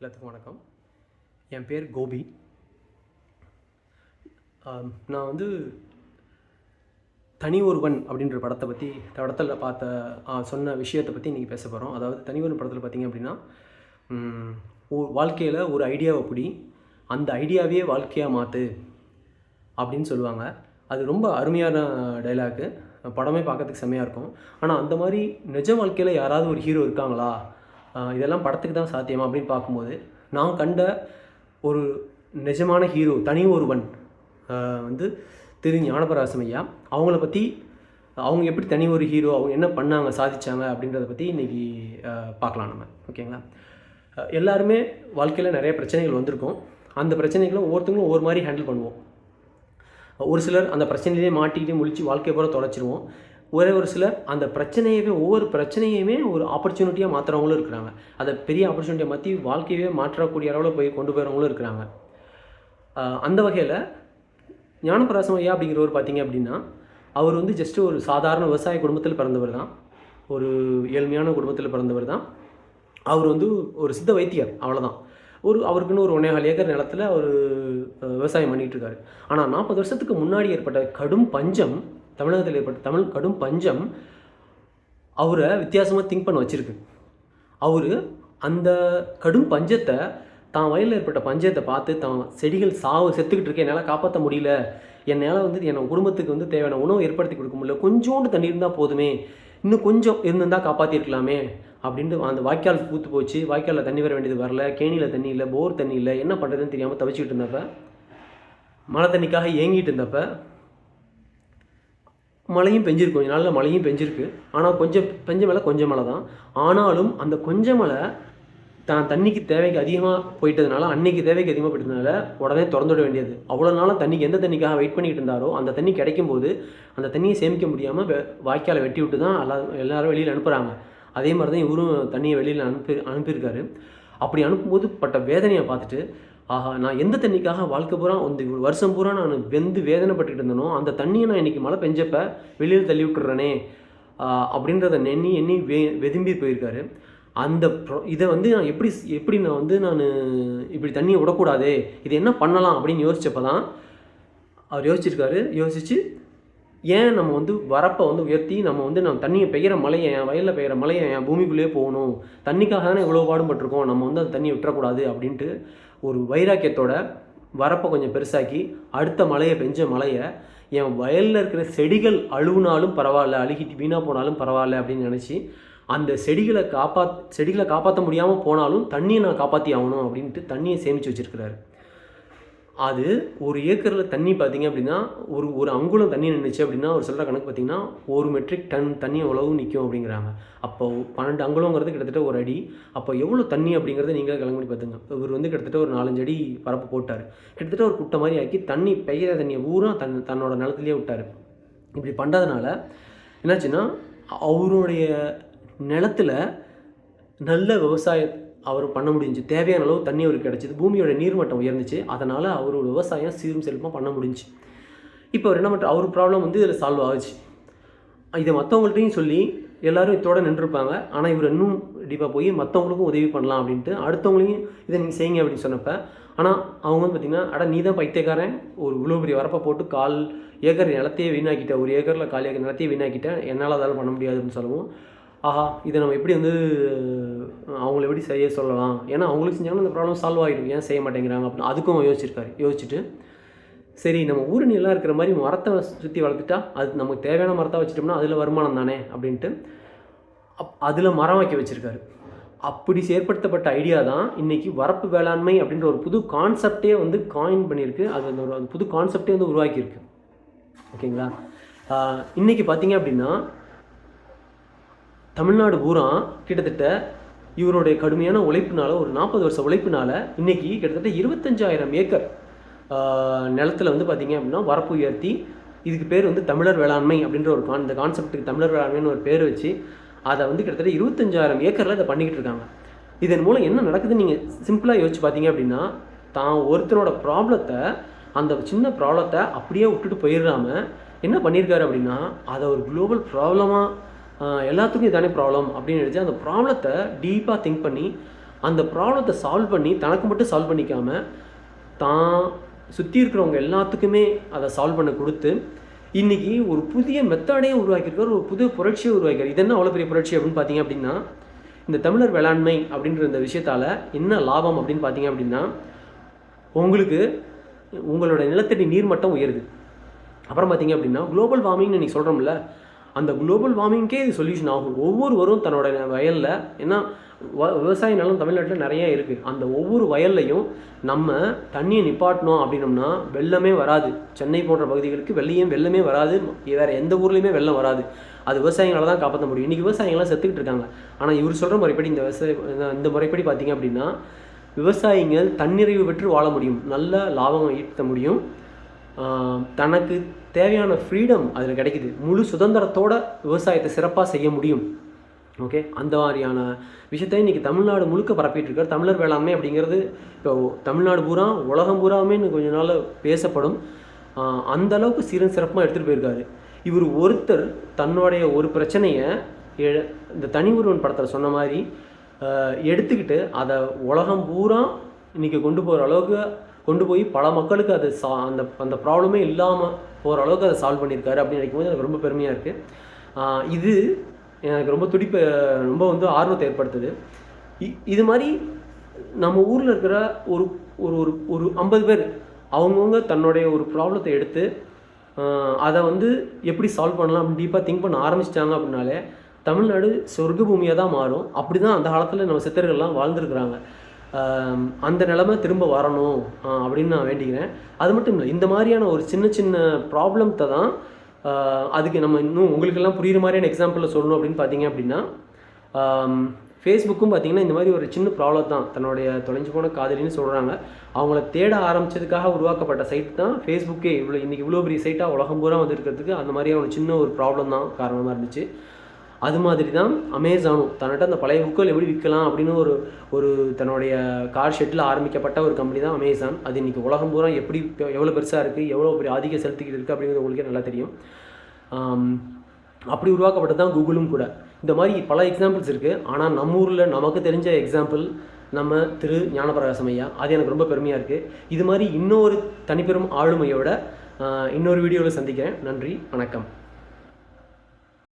எல்லாத்துக்கும் வணக்கம். என் பேர் கோபி. நான் வந்து தனி ஒருவன் அப்படின்ற படத்தில் சொன்ன விஷயத்தை பற்றி இன்றைக்கி பேச போகிறோம். அதாவது தனி ஒருவன் படத்தில் பார்த்திங்க அப்படின்னா, வாழ்க்கையில் ஒரு ஐடியாவை பிடி, அந்த ஐடியாவே வாழ்க்கையாக மாற்று அப்படின்னு சொல்லுவாங்க. அது ரொம்ப அருமையான டைலாக்கு. படமே பார்க்கறதுக்கு செம்மையாக இருக்கும். ஆனால் அந்த மாதிரி நிஜ வாழ்க்கையில் யாராவது ஒரு ஹீரோ இருக்காங்களா, இதெல்லாம் படத்துக்கு தான் சாத்தியமா அப்படின்னு பார்க்கும்போது, நான் கண்ட ஒரு நிஜமான ஹீரோ தனி ஒருவன் வந்து திரு ஞானபிரகாசம் ஐயா. அவங்கள பற்றி, அவங்க எப்படி தனி ஒரு ஹீரோ, அவங்க என்ன பண்ணாங்க, சாதித்தாங்க அப்படின்றத பற்றி இன்றைக்கி பார்க்கலாம் நம்ம. ஓகேங்களா? எல்லாருமே வாழ்க்கையில் நிறைய பிரச்சனைகள் வந்திருக்கும். அந்த பிரச்சனைகளை ஒவ்வொருத்தங்களும் ஒவ்வொரு மாதிரி ஹேண்டில் பண்ணுவோம். ஒரு சிலர் அந்த பிரச்சனையிலே மாட்டிக்கிட்டு முழிச்சு வாழ்க்கை பூரா தொலைச்சிருவோம். ஒரு சிலர் அந்த ஒவ்வொரு பிரச்சனையுமே ஒரு ஆப்பர்ச்சுனிட்டியாக மாற்றுறவங்களும் இருக்கிறாங்க. அதை பெரிய ஆப்பர்ச்சுனிட்டியை மாற்றி வாழ்க்கையவே மாற்றக்கூடிய அளவில் போய் கொண்டு போகிறவங்களும் இருக்கிறாங்க. அந்த வகையில் ஞானபிரகாசம் ஐயா அப்படிங்கிறவர் பார்த்திங்க அப்படின்னா, அவர் வந்து ஜஸ்ட்டு ஒரு சாதாரண விவசாய குடும்பத்தில் பிறந்தவர் தான். ஒரு ஏழ்மையான குடும்பத்தில் பிறந்தவர் தான். அவர் வந்து ஒரு சித்த வைத்தியர், அவ்வளோதான். அவருக்குன்னு ஒரு 1.25 ஏக்கர் நிலத்தில் அவர் விவசாயம் பண்ணிகிட்டு இருக்காரு. ஆனால் 40 வருஷத்துக்கு முன்னாடி ஏற்பட்ட கடும் பஞ்சம், தமிழகத்தில் ஏற்பட்ட கடும் பஞ்சம் அவரை வித்தியாசமாக திங்க் பண்ண வச்சுருக்கு. அவர் அந்த கடும் பஞ்சத்தை, தான் வயலில் ஏற்பட்ட பஞ்சத்தை பார்த்து, தான் செடிகள் செத்துக்கிட்டு இருக்கேன், என்னால் காப்பாற்ற முடியல, என்னால் வந்து என் குடும்பத்துக்கு வந்து தேவையான உணவு ஏற்படுத்தி கொடுக்க முடியல, கொஞ்சோண்டு தண்ணி இருந்தால் போதுமே, இன்னும் கொஞ்சம் இருந்திருந்தால் காப்பாற்றிருக்கலாமே அப்படின்ட்டு அந்த வாய்க்கால் பூத்து போச்சு. வாய்க்காலில் தண்ணி வர வேண்டியது வரல, கேணியில் தண்ணி இல்லை, போர் தண்ணி இல்லை, என்ன பண்ணுறதுன்னு தெரியாமல் தவிச்சிக்கிட்டு இருந்தப்ப, மழை தண்ணிக்காக ஏங்கிட்டு இருந்தப்ப மழையும் பெஞ்சிருக்கு, கொஞ்ச நாளில் மழையும் பெஞ்சிருக்கு. ஆனால் கொஞ்சம் மழை தான். ஆனாலும் அந்த கொஞ்சம் மழை தான் தண்ணிக்கு தேவைக்கு அதிகமாக போயிட்டதுனால, அன்னைக்கு தேவைக்கு அதிகமாக போயிட்டதுனால உடனே திறந்துவிட வேண்டியது. அவ்வளோ நாளும் தண்ணிக்கு எந்த தண்ணிக்காக வெயிட் பண்ணிகிட்டு இருந்தாரோ, அந்த தண்ணி கிடைக்கும் போது அந்த தண்ணியை சேமிக்க முடியாமல் வாய்க்காலை வெட்டி விட்டு தான் எல்லாரும் வெளியில் அனுப்புகிறாங்க. அதே மாதிரி தான் இவரும் தண்ணியை வெளியில் அனுப்பியிருக்காரு. அப்படி அனுப்பும்போது பட்ட வேதனையை பார்த்துட்டு, ஆஹா, நான் எந்த தண்ணிக்காக வாழ்க்கை பூரா ஒரு வருஷம் பூரா நான் வேதனைப்பட்டுக்கிட்டு இருந்தனோ, அந்த தண்ணியை நான் இன்றைக்கி மழை பெஞ்சப்போ வெளியில் தள்ளி விட்டுறேனே அப்படின்றத எண்ணி வெதும்பி போயிருக்காரு. இதை வந்து நான் எப்படி நான் இப்படி தண்ணியை விடக்கூடாதே, இது என்ன பண்ணலாம் அப்படின்னு யோசித்தப்போ தான் அவர் யோசித்து ஏன் நம்ம வந்து வரப்பை வந்து உயர்த்தி நம்ம தண்ணியை பெய்கிற மழையை, என் வயலில் பெய்கிற மழையை என் பூமிக்குள்ளேயே போகணும், தண்ணிக்காக தானே இவ்வளோ பாடுபட்டிருக்கோம், நம்ம வந்து அந்த தண்ணியை விட்டுறக்கூடாது அப்படின்ட்டு ஒரு வைராக்கியத்தோட வரப்பை கொஞ்சம் பெருசாக்கி, அடுத்த பெஞ்ச மழையை என் வயலில் இருக்கிற செடிகள் அழுகுனாலும் பரவாயில்ல, அழுகிட்டு வீணாக போனாலும் பரவாயில்ல அப்படின்னு நினச்சி, அந்த செடிகளை காப்பாற்ற முடியாமல் போனாலும் தண்ணியை நான் காப்பாற்றி ஆகணும் அப்படின்ட்டு தண்ணியை சேமித்து வச்சுருக்கிறாரு. அது ஒரு ஏக்கரில் தண்ணி பார்த்திங்க அப்படின்னா, ஒரு அங்குலம் தண்ணி நின்றுச்சு அப்படின்னா, ஒரு சொல்கிற கணக்கு பார்த்திங்கன்னா 1 மெட்ரிக் டன் தண்ணி எவ்வளவு நிற்கும் அப்படிங்கிறாங்க. அப்போ 12 அங்குலங்கிறது கிட்டத்தட்ட 1 அடி. அப்போ எவ்வளோ தண்ணி அப்படிங்கிறத நீங்களே கணக்கு பார்த்துங்க. இவர் வந்து கிட்டத்தட்ட ஒரு 4-5 அடி பரப்பு போட்டார். கிட்டத்தட்ட ஒரு குட்டை மாதிரி ஆக்கி பெய்கிற தண்ணியை பூரா தன்னோட நிலத்துலேயே விட்டார். இப்படி பண்ணுறதுனால என்னாச்சுன்னா, அவருடைய நிலத்தில் நல்ல விவசாயம் அவர் பண்ண முடிஞ்சு, தேவையான அளவு தண்ணி அவருக்கு கிடச்சிது, பூமியோட நீர்மட்டம் உயர்ந்துச்சு. அதனால் அவரோட விவசாயம் சீரும் செழிப்பாக பண்ண முடிஞ்சு. இப்போ அவர் என்ன பண்ணுற, அவர் ப்ராப்ளம் வந்து இதில் சால்வ் ஆகுச்சு. இதை மற்றவங்கள்ட்டையும் சொல்லி எல்லோரும் இதோட நின்றுருப்பாங்க. ஆனால் இவர் இன்னும் டீப்பாக போய் மற்றவங்களுக்கும் உதவி பண்ணலாம் அப்படின்ட்டு அடுத்தவங்களையும் இதை நீங்கள் செய்யுங்க அப்படின்னு சொன்னப்போ, ஆனால் அவங்க வந்து பார்த்திங்கன்னா, நீ தான் பைத்தியக்காரன், ஒரு இவ்வளோ பெரிய வரப்பை போட்டு 1/4 ஏக்கர் நிலத்தையே வீணாக்கிட்டேன், 1 ஏக்கரில் 1/4 ஏக்கர் நிலத்தையே வீணாக்கிட்டேன், என்னால் அதெல்லாம் பண்ண முடியாது அப்படின்னு சொல்லவும், ஆஹா, இதை நம்ம எப்படி வந்து அவங்கள எப்படி செய்ய சொல்லலாம், ஏன்னா அவங்களுக்கு செஞ்சாங்கன்னா இந்த ப்ராப்ளம் சால்வ் ஆகிடும், ஏன் செய்ய மாட்டேங்கிறாங்க அப்படின்னு அதுக்கும் யோசிச்சுட்டு, சரி நம்ம ஊரணி எல்லாம் இருக்கிற மாதிரி மரத்தை சுற்றி வளர்த்துட்டா, அது நமக்கு தேவையான மரத்தை வச்சுட்டோம்னா அதில் வருமானம் தானே அப்படின்ட்டு அதில் மரம் வைக்க வச்சுருக்காரு. அப்படி ஏற்படுத்தப்பட்ட ஐடியா தான் இன்றைக்கி வரப்பு வேளாண்மை அப்படின்ற ஒரு புது கான்செப்டே வந்து காயின் பண்ணியிருக்கு. அது அந்த ஒரு புது கான்செப்டே வந்து உருவாக்கியிருக்கு. ஓகேங்களா? இன்றைக்கி பார்த்திங்க அப்படின்னா, தமிழ்நாடு பூரா கிட்டத்தட்ட இவருடைய கடுமையான உழைப்பினால, ஒரு 40 வருஷ உழைப்பினால இன்றைக்கி கிட்டத்தட்ட 25,000 ஏக்கர் நிலத்தில் வந்து பார்த்திங்க அப்படின்னா வரப்பு உயர்த்தி, இதுக்கு பேர் வந்து தமிழர் வேளாண்மை அப்படின்ற இந்த கான்செப்ட்டுக்கு தமிழர் வேளாண்மைன்னு ஒரு பேர் வச்சு, அதை வந்து கிட்டத்தட்ட 25,000 ஏக்கரில் இதை பண்ணிக்கிட்டு இருக்காங்க. இதன் மூலம் என்ன நடக்குதுன்னு நீங்கள் சிம்பிளாக யோசிச்சு பார்த்தீங்க அப்படின்னா, தான் ஒருத்தரோட ப்ராப்ளத்தை, அந்த சின்ன ப்ராப்ளத்தை அப்படியே விட்டுட்டு போயிடாமல் என்ன பண்ணியிருக்காரு அப்படின்னா, அதை ஒரு குளோபல் ப்ராப்ளமாக எல்லாத்துக்கும் இதானே ப்ராப்ளம் அப்படின்னு நினச்சி அந்த ப்ராப்ளத்தை டீப்பாக திங்க் பண்ணி அந்த ப்ராப்ளத்தை சால்வ் பண்ணி தனக்கு மட்டும் சால்வ் பண்ணிக்காமல் தான் சுற்றி இருக்கிறவங்க எல்லாத்துக்குமே அதை சால்வ் பண்ண கொடுத்து இன்றைக்கி ஒரு புதிய மெத்தடையே உருவாக்கியிருக்கார், ஒரு புதிய புரட்சியை உருவாக்கியிருக்கார். இது என்ன அவ்வளோ பெரிய புரட்சி அப்படின்னு பார்த்தீங்க அப்படின்னா, இந்த தமிழர் வேளாண்மை அப்படின்ற இந்த விஷயத்தால் என்ன லாபம் அப்படின்னு பார்த்தீங்க அப்படின்னா, உங்களுக்கு உங்களோட நிலத்தடி நீர்மட்டம் உயருது. அப்புறம் பார்த்தீங்க அப்படின்னா குளோபல் வார்மிங்னு இன்றைக்கி சொல்கிறோம்ல, அந்த குளோபல் வார்மிங்க்கே இது சொல்யூஷன் ஆகும். ஒவ்வொருவரும் தன்னோட வயலில், ஏன்னா விவசாய நிலம் தமிழ்நாட்டில் நிறைய இருக்குது, அந்த ஒவ்வொரு வயல்லையும் நம்ம தண்ணியை நிப்பாட்டணும் அப்படின்னோம்னா வெள்ளமே வராது. சென்னை போன்ற பகுதிகளுக்கு வெள்ளமே வராது, வேறு எந்த ஊர்லேயுமே வெள்ளம் வராது. அது விவசாயிகளால் தான் காப்பாற்ற முடியும். இன்றைக்கி விவசாயிகள்லாம் செத்துக்கிட்டு இருக்காங்க. ஆனால் இவர் சொல்கிற முறைப்படி இந்த முறைப்படி பார்த்திங்க அப்படின்னா விவசாயிகள் தன்னிறைவு பெற்று வாழ முடியும், நல்ல லாபம் ஈட்ட முடியும், தனக்கு தேவையான ஃப்ரீடம் அதில் கிடைக்குது, முழு சுதந்திரத்தோட விவசாயத்தை சிறப்பாக செய்ய முடியும். ஓகே, அந்த மாதிரியான விஷயத்தை இன்றைக்கி தமிழ்நாடு முழுக்க பரப்பிட்டு இருக்கார். தமிழர் வேளாண்மை அப்படிங்கிறது இப்போ தமிழ்நாடு பூரா உலகம் பூராமே இன்னும் கொஞ்ச நாள் பேசப்படும். அந்த அளவுக்கு சீரன் சிறப்பாக எடுத்துகிட்டு போயிருக்காரு. இவர் ஒருத்தர் தன்னுடைய ஒரு பிரச்சனையை இந்த தனி ஒருவன் படத்தில் சொன்ன மாதிரி எடுத்துக்கிட்டு அதை உலகம் பூரா இன்றைக்கி கொண்டு போகிற அளவுக்கு கொண்டு போய் பல மக்களுக்கு அது அந்த ப்ராப்ளமே இல்லாமல் போகிற அளவுக்கு அதை சால்வ் பண்ணியிருக்காரு அப்படின்னு நினைக்கும்போது எனக்கு ரொம்ப பெருமையாக இருக்குது. இது எனக்கு ரொம்ப ஆர்வத்தை ஏற்படுத்துது. இது மாதிரி நம்ம ஊரில் இருக்கிற ஒரு ஒரு ஒரு 50 பேர் அவங்கவுங்க தன்னுடைய ஒரு ப்ராப்ளத்தை எடுத்து அதை எப்படி சால்வ் பண்ணலாம் அப்படின்னு டீப்பாக திங்க் பண்ண ஆரம்பிச்சிட்டாங்க அப்படின்னாலே தமிழ்நாடு சொர்க்க பூமியாக தான் மாறும். அப்படி தான் அந்த காலத்தில் நம்ம சித்தர்கள்லாம் வாழ்ந்துருக்குறாங்க. அந்த நிலைமை திரும்ப வரணும் அப்படின்னு நான் வேண்டிக்கிறேன். அது மட்டும் இல்லை, இந்த மாதிரியான ஒரு சின்ன சின்ன ப்ராப்ளத்தை தான் அதுக்கு நம்ம இன்னும் உங்களுக்கெல்லாம் புரிகிற மாதிரியான எக்ஸாம்பிளில் சொல்லணும் அப்படின்னு பார்த்தீங்க அப்படின்னா, ஃபேஸ்புக்கும் பார்த்திங்கன்னா இந்த மாதிரி ஒரு சின்ன ப்ராப்ளம் தான். தன்னுடைய தொலைஞ்சு போன காதலின்னு சொல்கிறாங்க, அவங்கள தேட ஆரம்பித்ததுக்காக உருவாக்கப்பட்ட சைட் தான் ஃபேஸ்புக்கே. இன்றைக்கி இவ்வளோ பெரிய சைட்டாக உலகம் பூரா இருக்கிறதுக்கு அந்த மாதிரியான ஒரு சின்ன ஒரு ப்ராப்ளம் தான் காரணமாக இருந்துச்சு. அது மாதிரி தான் அமேசானும் தன்னிட்ட அந்த பழைய புக்குகள் எப்படி விற்கலாம் அப்படின்னு ஒரு தன்னுடைய கார் ஷெட்டில் ஆரம்பிக்கப்பட்ட ஒரு கம்பெனி தான் அமேசான். அது இன்றைக்கி உலகம் பூரா எவ்வளோ பெருசாக இருக்குது, எவ்வளோ பெரிய ஆதிக்கம் செலுத்திக்கிட்டு இருக்குது அப்படிங்கிறது உங்களுக்கே நல்லா தெரியும். அப்படி உருவாக்கப்பட்டது தான் கூகுளும் கூட. இந்த மாதிரி பல எக்ஸாம்பிள்ஸ் இருக்குது. ஆனால் நம்ம ஊரில் நமக்கு தெரிஞ்ச எக்ஸாம்பிள் நம்ம திரு ஞானப்பிரகாசம் ஐயா. அது எனக்கு ரொம்ப பெருமையாக இருக்குது. இது மாதிரி இன்னொரு தனிப்பெரும் ஆளுமையோட இன்னொரு வீடியோவில் சந்திக்கிறேன். நன்றி, வணக்கம்.